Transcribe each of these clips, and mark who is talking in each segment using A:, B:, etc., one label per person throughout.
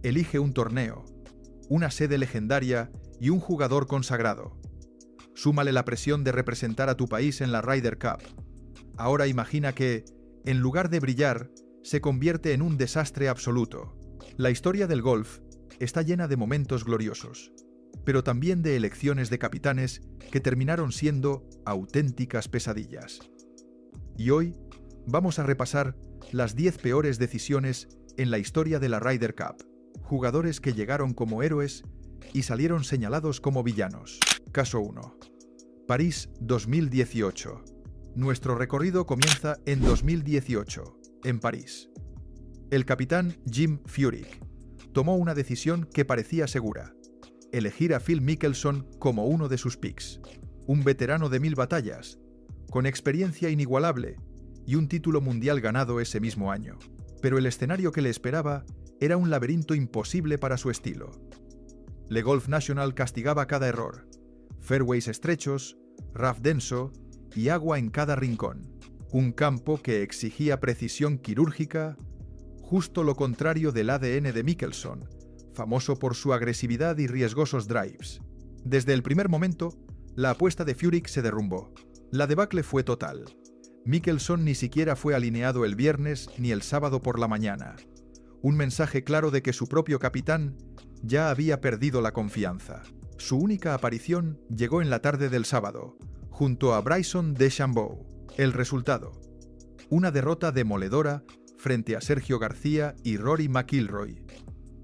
A: Elige un torneo, una sede legendaria y un jugador consagrado. Súmale la presión de representar a tu país en la Ryder Cup. Ahora imagina que, en lugar de brillar, se convierte en un desastre absoluto. La historia del golf está llena de momentos gloriosos, pero también de elecciones de capitanes que terminaron siendo auténticas pesadillas. Y hoy vamos a repasar las 10 peores decisiones en la historia de la Ryder Cup. Jugadores que llegaron como héroes y salieron señalados como villanos. Caso 1. París 2018. Nuestro recorrido comienza en 2018, en París. El capitán Jim Furyk tomó una decisión que parecía segura: elegir a Phil Mickelson como uno de sus picks. Un veterano de 1000 batallas, con experiencia inigualable y un título mundial ganado ese mismo año. Pero el escenario que le esperaba era un laberinto imposible para su estilo. Le Golf National castigaba cada error: fairways estrechos, rough denso y agua en cada rincón. Un campo que exigía precisión quirúrgica, justo lo contrario del ADN de Mickelson, famoso por su agresividad y riesgosos drives. Desde el primer momento, la apuesta de Furyk se derrumbó. La debacle fue total. Mickelson ni siquiera fue alineado el viernes ni el sábado por la mañana. Un mensaje claro de que su propio capitán ya había perdido la confianza. Su única aparición llegó en la tarde del sábado, junto a Bryson DeChambeau. El resultado: una derrota demoledora frente a Sergio García y Rory McIlroy.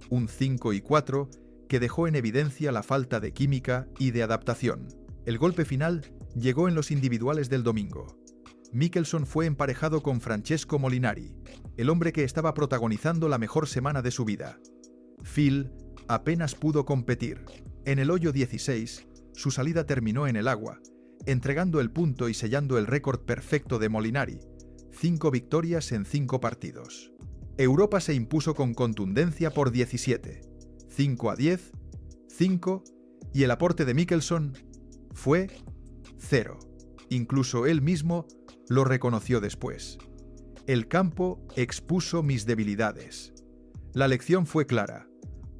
A: Un 5-4 que dejó en evidencia la falta de química y de adaptación. El golpe final llegó en los individuales del domingo. Mickelson fue emparejado con Francesco Molinari, el hombre que estaba protagonizando la mejor semana de su vida. Phil apenas pudo competir. En el hoyo 16, su salida terminó en el agua, entregando el punto y sellando el récord perfecto de Molinari: 5 victorias en 5 partidos. Europa se impuso con contundencia por 17, 5-10, 5, y el aporte de Mickelson fue 0. Incluso él mismo lo reconoció después. El campo expuso mis debilidades. La lección fue clara.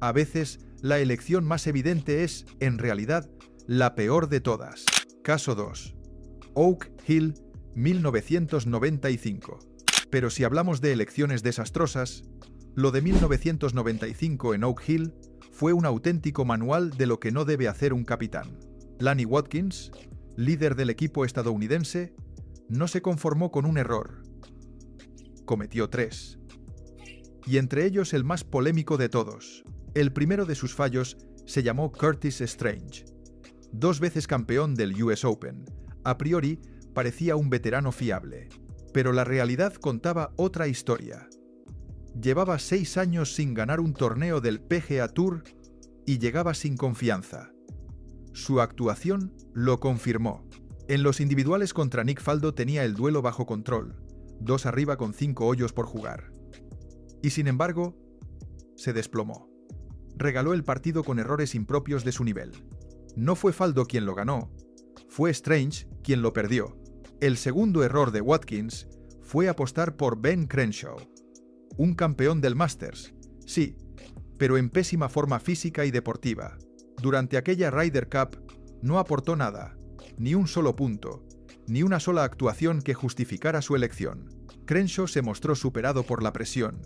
A: A veces, la elección más evidente es, en realidad, la peor de todas. Caso 2. Oak Hill 1995. Pero si hablamos de elecciones desastrosas, lo de 1995 en Oak Hill fue un auténtico manual de lo que no debe hacer un capitán. Lanny Wadkins, líder del equipo estadounidense, no se conformó con un error. Cometió 3. Y entre ellos el más polémico de todos. El primero de sus fallos se llamó Curtis Strange. 2 veces campeón del US Open, a priori parecía un veterano fiable. Pero la realidad contaba otra historia. Llevaba 6 años sin ganar un torneo del PGA Tour y llegaba sin confianza. Su actuación lo confirmó. En los individuales contra Nick Faldo tenía el duelo bajo control, 2 arriba con 5 hoyos por jugar. Y sin embargo, se desplomó. Regaló el partido con errores impropios de su nivel. No fue Faldo quien lo ganó, fue Strange quien lo perdió. El segundo error de Wadkins fue apostar por Ben Crenshaw, un campeón del Masters, sí, pero en pésima forma física y deportiva. Durante aquella Ryder Cup no aportó nada, ni un solo punto, ni una sola actuación que justificara su elección. Crenshaw se mostró superado por la presión,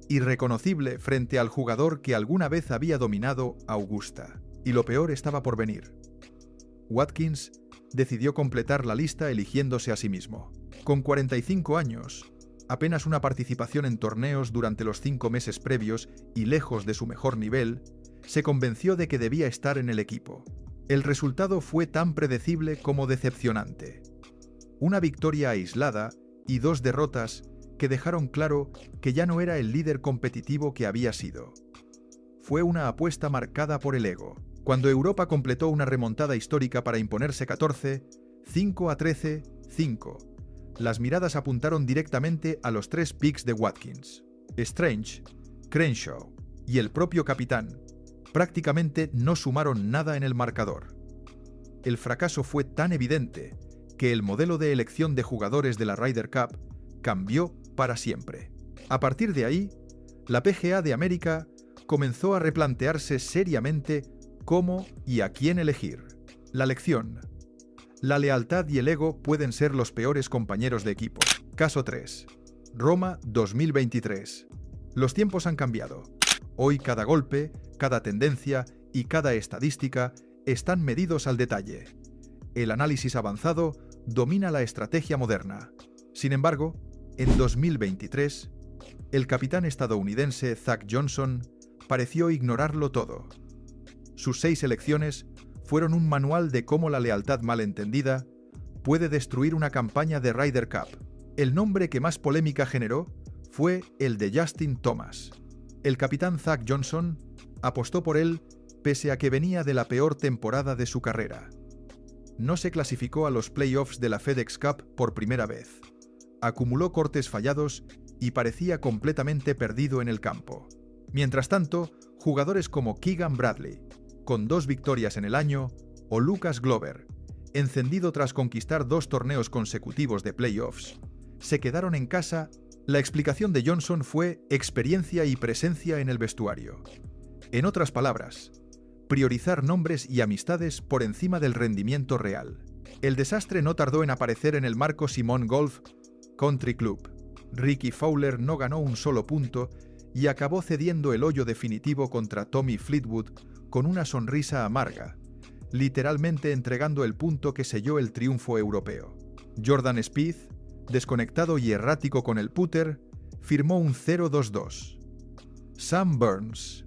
A: irreconocible frente al jugador que alguna vez había dominado Augusta. Y lo peor estaba por venir. Wadkins decidió completar la lista eligiéndose a sí mismo. Con 45 años, apenas una participación en torneos durante los 5 meses previos y lejos de su mejor nivel, se convenció de que debía estar en el equipo. El resultado fue tan predecible como decepcionante. Una victoria aislada y 2 derrotas que dejaron claro que ya no era el líder competitivo que había sido. Fue una apuesta marcada por el ego. Cuando Europa completó una remontada histórica para imponerse 14, 5-13, 5, las miradas apuntaron directamente a los 3 picks de Wadkins. Strange, Crenshaw y el propio capitán prácticamente no sumaron nada en el marcador. El fracaso fue tan evidente que el modelo de elección de jugadores de la Ryder Cup cambió para siempre. A partir de ahí, la PGA de América comenzó a replantearse seriamente cómo y a quién elegir. La lección: la lealtad y el ego pueden ser los peores compañeros de equipo. Caso 3. Roma 2023. Los tiempos han cambiado. Hoy cada golpe, cada tendencia y cada estadística están medidos al detalle. El análisis avanzado domina la estrategia moderna. Sin embargo, en 2023, el capitán estadounidense Zach Johnson pareció ignorarlo todo. Sus 6 elecciones fueron un manual de cómo la lealtad malentendida puede destruir una campaña de Ryder Cup. El nombre que más polémica generó fue el de Justin Thomas. El capitán Zach Johnson apostó por él pese a que venía de la peor temporada de su carrera. No se clasificó a los playoffs de la FedEx Cup por primera vez. Acumuló cortes fallados y parecía completamente perdido en el campo. Mientras tanto, jugadores como Keegan Bradley, con 2 victorias en el año, o Lucas Glover, encendido tras conquistar 2 torneos consecutivos de playoffs, se quedaron en casa. La explicación de Johnson fue experiencia y presencia en el vestuario. En otras palabras, priorizar nombres y amistades por encima del rendimiento real. El desastre no tardó en aparecer en el Marco Simón Golf Country Club. Ricky Fowler no ganó un solo punto y acabó cediendo el hoyo definitivo contra Tommy Fleetwood con una sonrisa amarga, literalmente entregando el punto que selló el triunfo europeo. Jordan Spieth, desconectado y errático con el putter, firmó un 0-2-2. Sam Burns,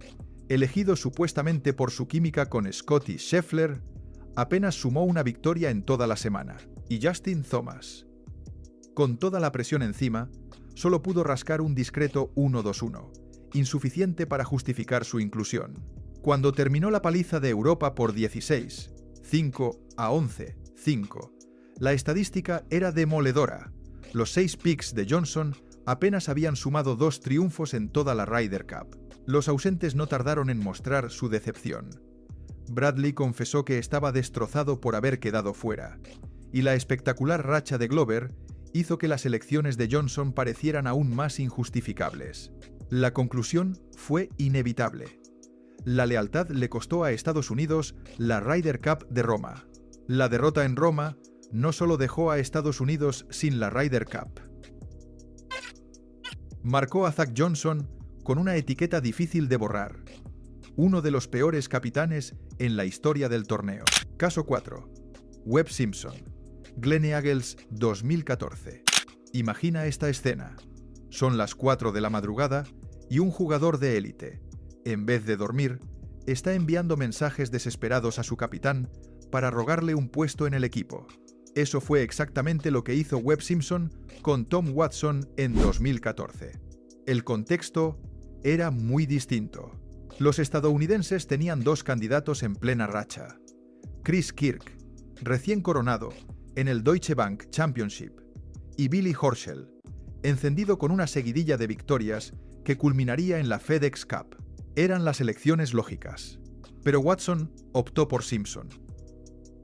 A: elegido supuestamente por su química con Scottie Scheffler, apenas sumó una victoria en toda la semana. Y Justin Thomas, con toda la presión encima, solo pudo rascar un discreto 1-2-1, insuficiente para justificar su inclusión. Cuando terminó la paliza de Europa por 16, 5-11, 5, la estadística era demoledora. Los 6 picks de Johnson apenas habían sumado 2 triunfos en toda la Ryder Cup. Los ausentes no tardaron en mostrar su decepción. Bradley confesó que estaba destrozado por haber quedado fuera, y la espectacular racha de Glover hizo que las elecciones de Johnson parecieran aún más injustificables. La conclusión fue inevitable. La lealtad le costó a Estados Unidos la Ryder Cup de Roma. La derrota en Roma no solo dejó a Estados Unidos sin la Ryder Cup, marcó a Zach Johnson con una etiqueta difícil de borrar: uno de los peores capitanes en la historia del torneo. Caso 4. Webb Simpson, Glen Eagles 2014. Imagina esta escena. Son las 4 de la madrugada y un jugador de élite, en vez de dormir, está enviando mensajes desesperados a su capitán para rogarle un puesto en el equipo. Eso fue exactamente lo que hizo Webb Simpson con Tom Watson en 2014. El contexto era muy distinto. Los estadounidenses tenían 2 candidatos en plena racha. Chris Kirk, recién coronado en el Deutsche Bank Championship, y Billy Horschel, encendido con una seguidilla de victorias que culminaría en la FedEx Cup. Eran las elecciones lógicas. Pero Watson optó por Simpson.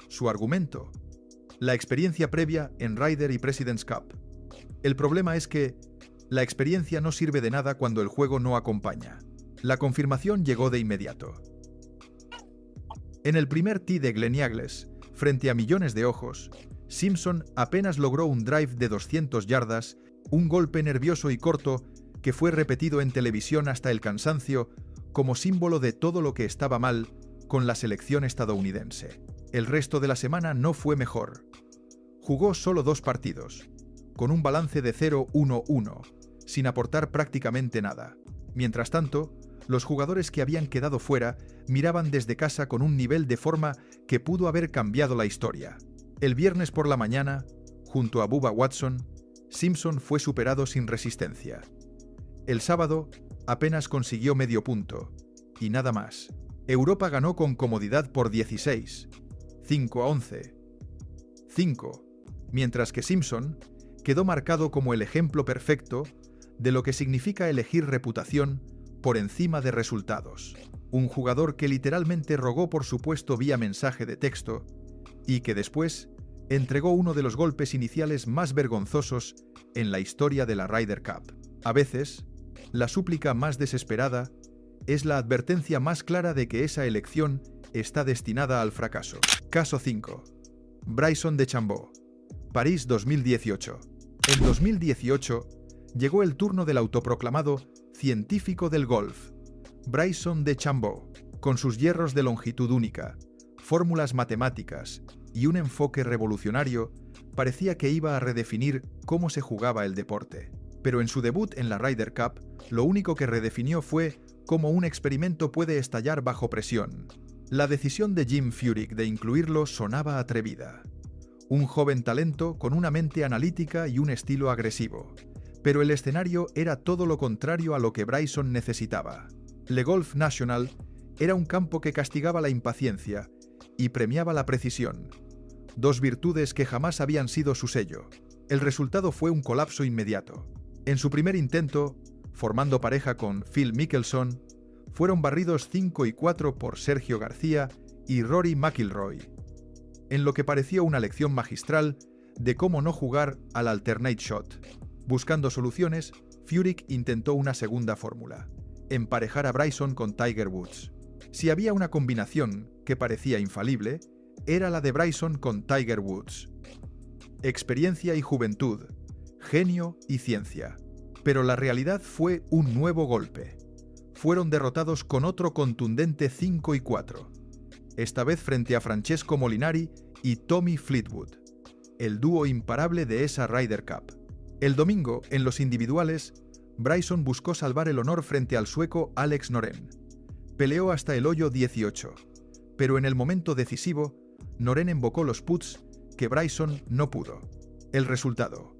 A: Su argumento: la experiencia previa en Ryder y President's Cup. El problema es que la experiencia no sirve de nada cuando el juego no acompaña. La confirmación llegó de inmediato. En el primer tee de Glen Eagles, frente a millones de ojos, Simpson apenas logró un drive de 200 yardas, un golpe nervioso y corto que fue repetido en televisión hasta el cansancio como símbolo de todo lo que estaba mal con la selección estadounidense. El resto de la semana no fue mejor. Jugó solo 2 partidos, con un balance de 0-1-1, sin aportar prácticamente nada. Mientras tanto, los jugadores que habían quedado fuera miraban desde casa con un nivel de forma que pudo haber cambiado la historia. El viernes por la mañana, junto a Bubba Watson, Simpson fue superado sin resistencia. El sábado apenas consiguió medio punto, y nada más. Europa ganó con comodidad por 16, 5-11, 5, mientras que Simpson quedó marcado como el ejemplo perfecto de lo que significa elegir reputación por encima de resultados. Un jugador que literalmente rogó por su puesto vía mensaje de texto y que después entregó uno de los golpes iniciales más vergonzosos en la historia de la Ryder Cup. A veces, la súplica más desesperada es la advertencia más clara de que esa elección está destinada al fracaso. Caso 5. Bryson DeChambeau, París 2018. En 2018 llegó el turno del autoproclamado científico del golf, Bryson DeChambeau, con sus hierros de longitud única, fórmulas matemáticas y un enfoque revolucionario, parecía que iba a redefinir cómo se jugaba el deporte. Pero en su debut en la Ryder Cup, lo único que redefinió fue cómo un experimento puede estallar bajo presión. La decisión de Jim Furyk de incluirlo sonaba atrevida. Un joven talento con una mente analítica y un estilo agresivo. Pero el escenario era todo lo contrario a lo que Bryson necesitaba. Le Golf National era un campo que castigaba la impaciencia y premiaba la precisión, dos virtudes que jamás habían sido su sello. El resultado fue un colapso inmediato. En su primer intento, formando pareja con Phil Mickelson, fueron barridos 5 y 4 por Sergio García y Rory McIlroy, en lo que pareció una lección magistral de cómo no jugar al alternate shot. Buscando soluciones, Furyk intentó una segunda fórmula: emparejar a Bryson con Tiger Woods. Si había una combinación que parecía infalible, era la de Bryson con Tiger Woods. Experiencia y juventud, genio y ciencia. Pero la realidad fue un nuevo golpe. Fueron derrotados con otro contundente 5 y 4. Esta vez frente a Francesco Molinari y Tommy Fleetwood, el dúo imparable de esa Ryder Cup. El domingo, en los individuales, Bryson buscó salvar el honor frente al sueco Alex Noren. Peleó hasta el hoyo 18, pero en el momento decisivo, Noren embocó los putts que Bryson no pudo. El resultado: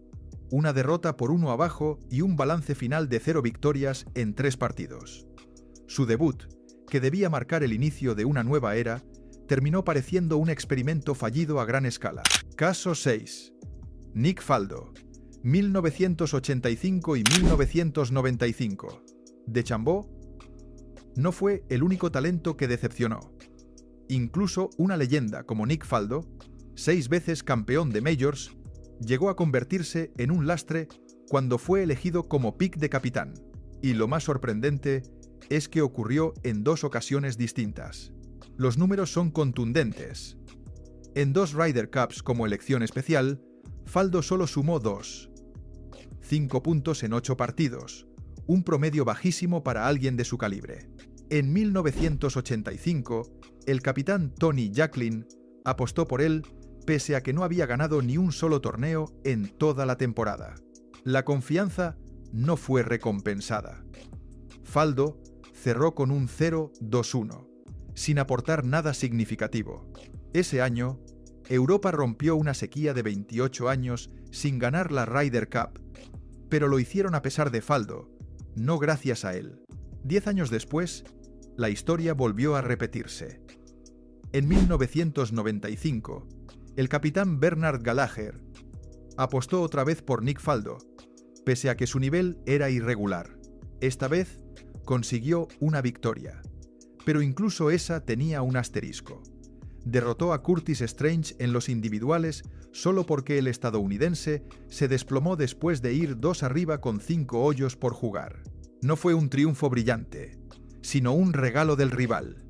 A: una derrota por 1 abajo y un balance final de 0 victorias en 3 partidos. Su debut, que debía marcar el inicio de una nueva era, terminó pareciendo un experimento fallido a gran escala. Caso 6. Nick Faldo, 1985 y 1995. DeChambeau no fue el único talento que decepcionó. Incluso una leyenda como Nick Faldo, 6 veces campeón de Majors, llegó a convertirse en un lastre cuando fue elegido como pick de capitán. Y lo más sorprendente es que ocurrió en 2 ocasiones distintas. Los números son contundentes. En 2 Ryder Cups como elección especial, Faldo solo sumó 5 puntos en 8 partidos, un promedio bajísimo para alguien de su calibre. En 1985, el capitán Tony Jacklin apostó por él pese a que no había ganado ni un solo torneo en toda la temporada. La confianza no fue recompensada. Faldo cerró con un 0-2-1, sin aportar nada significativo. Ese año, Europa rompió una sequía de 28 años sin ganar la Ryder Cup, pero lo hicieron a pesar de Faldo, no gracias a él. 10 años después, la historia volvió a repetirse. En 1995, el capitán Bernard Gallagher apostó otra vez por Nick Faldo, pese a que su nivel era irregular. Esta vez consiguió una victoria, pero incluso esa tenía un asterisco. Derrotó a Curtis Strange en los individuales solo porque el estadounidense se desplomó después de ir 2 arriba con 5 hoyos por jugar. No fue un triunfo brillante, sino un regalo del rival.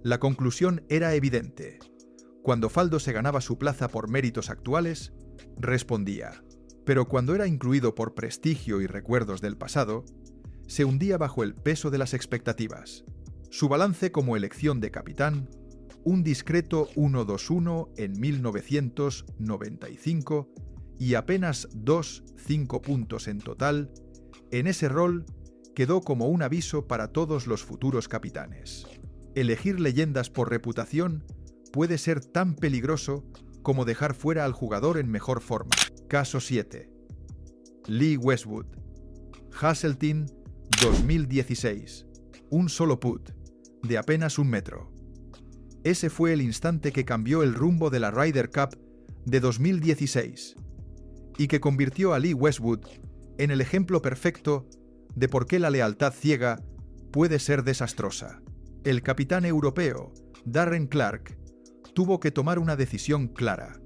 A: La conclusión era evidente. Cuando Faldo se ganaba su plaza por méritos actuales, respondía. Pero cuando era incluido por prestigio y recuerdos del pasado, se hundía bajo el peso de las expectativas. Su balance como elección de capitán: un discreto 1-2-1 en 1995 y apenas 5 puntos en total. En ese rol quedó como un aviso para todos los futuros capitanes. Elegir leyendas por reputación puede ser tan peligroso como dejar fuera al jugador en mejor forma. Caso 7. Lee Westwood, Hazeltine 2016. Un solo putt, de apenas 1 metro. Ese fue el instante que cambió el rumbo de la Ryder Cup de 2016 y que convirtió a Lee Westwood en el ejemplo perfecto de por qué la lealtad ciega puede ser desastrosa. El capitán europeo, Darren Clarke, tuvo que tomar una decisión clara,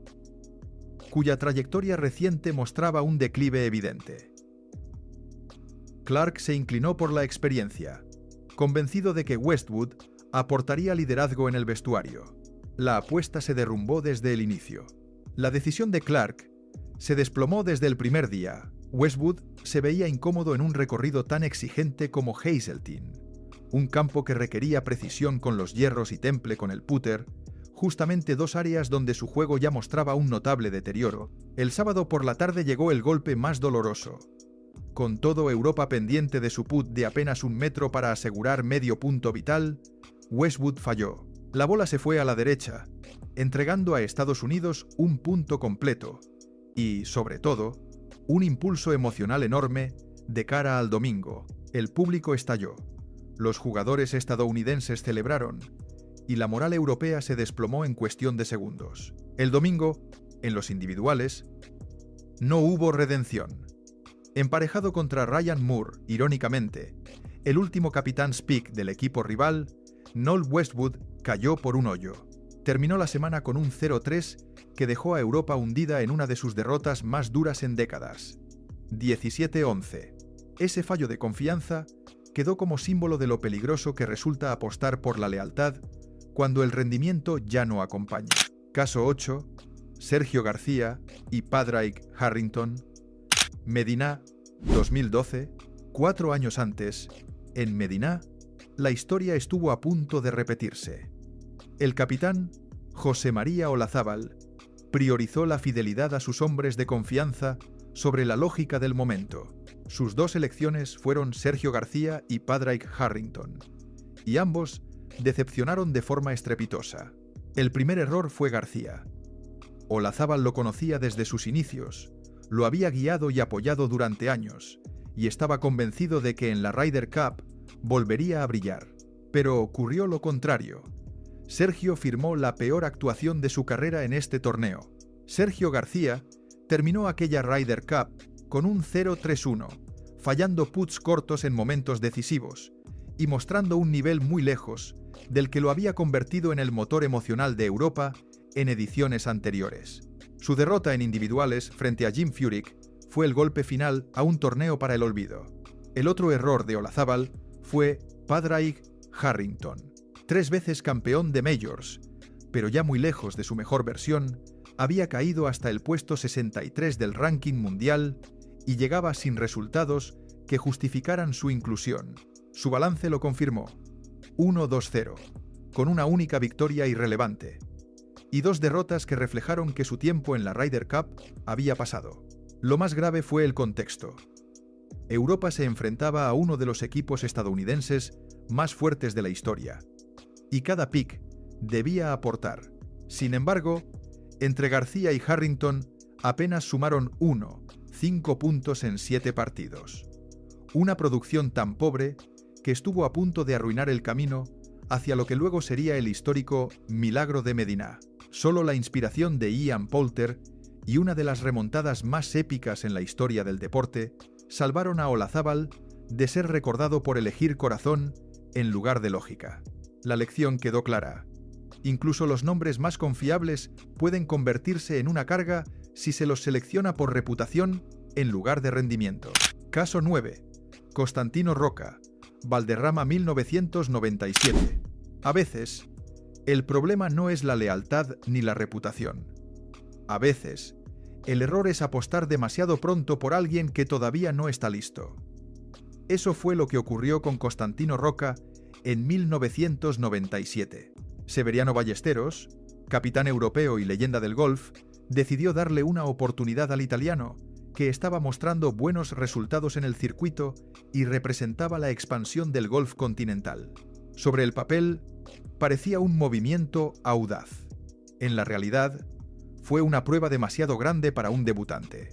A: cuya trayectoria reciente mostraba un declive evidente. Clarke se inclinó por la experiencia, convencido de que Westwood aportaría liderazgo en el vestuario. La apuesta se derrumbó desde el inicio. La decisión de Clark se desplomó desde el primer día. Westwood se veía incómodo en un recorrido tan exigente como Hazeltine, un campo que requería precisión con los hierros y temple con el putter, justamente dos áreas donde su juego ya mostraba un notable deterioro. El sábado por la tarde llegó el golpe más doloroso. Con todo Europa pendiente de su putt de apenas 1 metro para asegurar medio punto vital, Westwood falló. La bola se fue a la derecha, entregando a Estados Unidos un punto completo y, sobre todo, un impulso emocional enorme de cara al domingo. El público estalló, los jugadores estadounidenses celebraron y la moral europea se desplomó en cuestión de segundos. El domingo, en los individuales, no hubo redención. Emparejado contra Ryan Moore, irónicamente, el último capitán Speak del equipo rival, Noel Westwood cayó por un hoyo. Terminó la semana con un 0-3 que dejó a Europa hundida en una de sus derrotas más duras en décadas. 17-11. Ese fallo de confianza quedó como símbolo de lo peligroso que resulta apostar por la lealtad cuando el rendimiento ya no acompaña. Caso 8. Sergio García y Padraig Harrington. Medinah, 2012. 4 años antes, en Medinah, la historia estuvo a punto de repetirse. El capitán, José María Olazábal, priorizó la fidelidad a sus hombres de confianza sobre la lógica del momento. Sus dos elecciones fueron Sergio García y Padraig Harrington, y ambos decepcionaron de forma estrepitosa. El primer error fue García. Olazábal lo conocía desde sus inicios, lo había guiado y apoyado durante años, y estaba convencido de que en la Ryder Cup volvería a brillar. Pero ocurrió lo contrario. Sergio firmó la peor actuación de su carrera en este torneo. Sergio García terminó aquella Ryder Cup con un 0-3-1, fallando putts cortos en momentos decisivos y mostrando un nivel muy lejos del que lo había convertido en el motor emocional de Europa en ediciones anteriores. Su derrota en individuales frente a Jim Furyk fue el golpe final a un torneo para el olvido. El otro error de Olazábal fue Padraig Harrington, 3 veces campeón de Majors, pero ya muy lejos de su mejor versión, había caído hasta el puesto 63 del ranking mundial y llegaba sin resultados que justificaran su inclusión. Su balance lo confirmó: 1-2-0, con una única victoria irrelevante, y 2 derrotas que reflejaron que su tiempo en la Ryder Cup había pasado. Lo más grave fue el contexto. Europa se enfrentaba a uno de los equipos estadounidenses más fuertes de la historia, y cada pick debía aportar. Sin embargo, entre García y Harrington apenas sumaron 5 puntos en 7 partidos. Una producción tan pobre que estuvo a punto de arruinar el camino hacia lo que luego sería el histórico Milagro de Medinah. Solo la inspiración de Ian Poulter y una de las remontadas más épicas en la historia del deporte salvaron a Olazábal de ser recordado por elegir corazón en lugar de lógica. La lección quedó clara. Incluso los nombres más confiables pueden convertirse en una carga si se los selecciona por reputación en lugar de rendimiento. Caso 9. Costantino Rocca, Valderrama 1997. A veces, el problema no es la lealtad ni la reputación. A veces, el error es apostar demasiado pronto por alguien que todavía no está listo. Eso fue lo que ocurrió con Costantino Rocca en 1997. Severiano Ballesteros, capitán europeo y leyenda del golf, decidió darle una oportunidad al italiano, que estaba mostrando buenos resultados en el circuito y representaba la expansión del golf continental. Sobre el papel, parecía un movimiento audaz. En la realidad, fue una prueba demasiado grande para un debutante.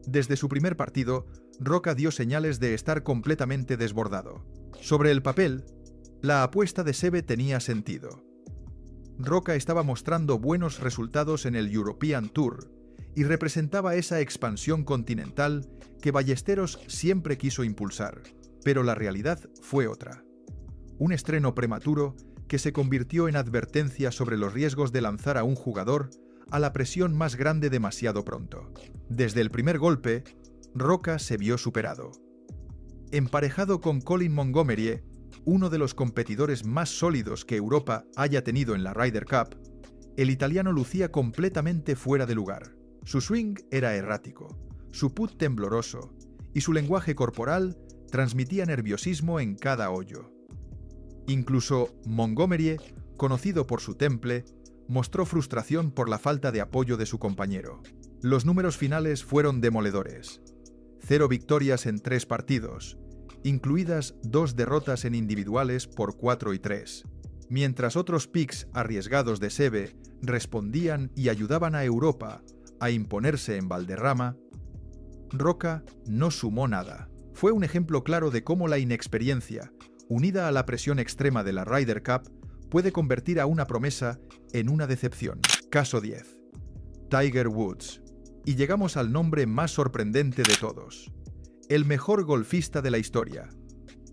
A: Desde su primer partido, Rocca dio señales de estar completamente desbordado. Sobre el papel, la apuesta de Seve tenía sentido. Rocca estaba mostrando buenos resultados en el European Tour y representaba esa expansión continental que Ballesteros siempre quiso impulsar. Pero la realidad fue otra. Un estreno prematuro que se convirtió en advertencia sobre los riesgos de lanzar a un jugador a la presión más grande demasiado pronto. Desde el primer golpe, Rocca se vio superado. Emparejado con Colin Montgomerie, uno de los competidores más sólidos que Europa haya tenido en la Ryder Cup, el italiano lucía completamente fuera de lugar. Su swing era errático, su putt tembloroso y su lenguaje corporal transmitía nerviosismo en cada hoyo. Incluso Montgomery, conocido por su temple, mostró frustración por la falta de apoyo de su compañero. Los números finales fueron demoledores. 0 victorias en 3 partidos, incluidas 2 derrotas en individuales por 4 y 3. Mientras otros picks arriesgados de Seve respondían y ayudaban a Europa a imponerse en Valderrama, Roca no sumó nada. Fue un ejemplo claro de cómo la inexperiencia, unida a la presión extrema de la Ryder Cup, puede convertir a una promesa en una decepción. Caso 10. Tiger Woods. Y llegamos al nombre más sorprendente de todos. El mejor golfista de la historia.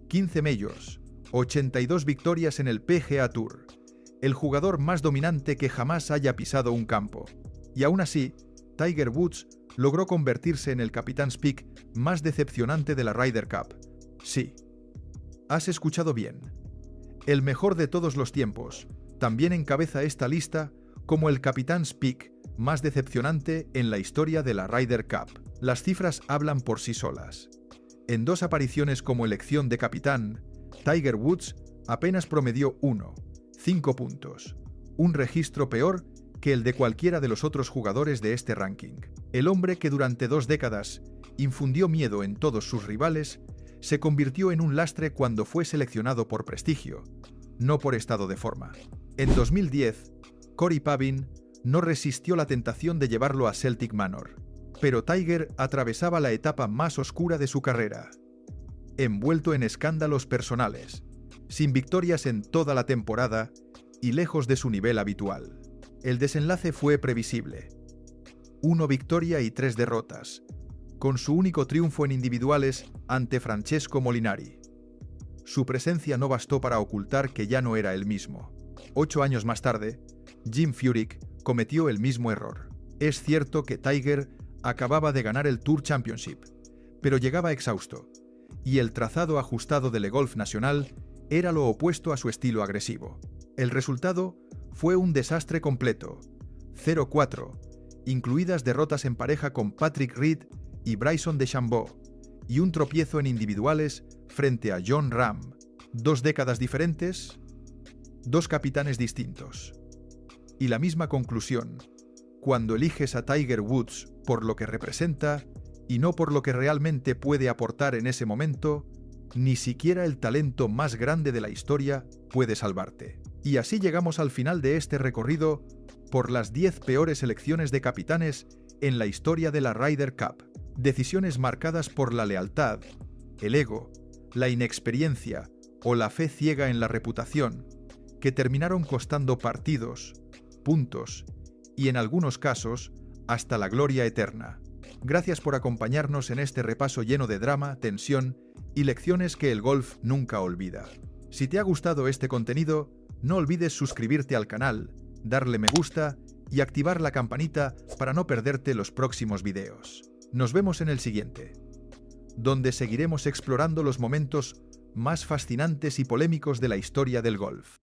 A: 15 majors, 82 victorias en el PGA Tour. El jugador más dominante que jamás haya pisado un campo. Y aún así, Tiger Woods logró convertirse en el Captain's Pick más decepcionante de la Ryder Cup. Sí, has escuchado bien. El mejor de todos los tiempos también encabeza esta lista como el Captain's Pick más decepcionante en la historia de la Ryder Cup. Las cifras hablan por sí solas. En 2 apariciones como elección de capitán, Tiger Woods apenas promedió 5 puntos, un registro peor que el de cualquiera de los otros jugadores de este ranking. El hombre que durante 2 décadas infundió miedo en todos sus rivales, se convirtió en un lastre cuando fue seleccionado por prestigio, no por estado de forma. En 2010, Corey Pavin no resistió la tentación de llevarlo a Celtic Manor, pero Tiger atravesaba la etapa más oscura de su carrera, envuelto en escándalos personales, sin victorias en toda la temporada y lejos de su nivel habitual. El desenlace fue previsible. 1 victoria y 3 derrotas, con su único triunfo en individuales ante Francesco Molinari. Su presencia no bastó para ocultar que ya no era el mismo. 8 años más tarde, Jim Furyk cometió el mismo error. Es cierto que Tiger acababa de ganar el Tour Championship, pero llegaba exhausto, y el trazado ajustado del golf nacional era lo opuesto a su estilo agresivo. El resultado fue un desastre completo, 0-4, incluidas derrotas en pareja con Patrick Reed y Bryson DeChambeau, y un tropiezo en individuales frente a Jon Rahm. 2 décadas diferentes, 2 capitanes distintos. Y la misma conclusión, cuando eliges a Tiger Woods por lo que representa y no por lo que realmente puede aportar en ese momento, ni siquiera el talento más grande de la historia puede salvarte. Y así llegamos al final de este recorrido por las 10 peores elecciones de capitanes en la historia de la Ryder Cup. Decisiones marcadas por la lealtad, el ego, la inexperiencia o la fe ciega en la reputación, que terminaron costando partidos, puntos y en algunos casos hasta la gloria eterna. Gracias por acompañarnos en este repaso lleno de drama, tensión y lecciones que el golf nunca olvida. Si te ha gustado este contenido, no olvides suscribirte al canal, darle me gusta y activar la campanita para no perderte los próximos videos. Nos vemos en el siguiente, donde seguiremos explorando los momentos más fascinantes y polémicos de la historia del golf.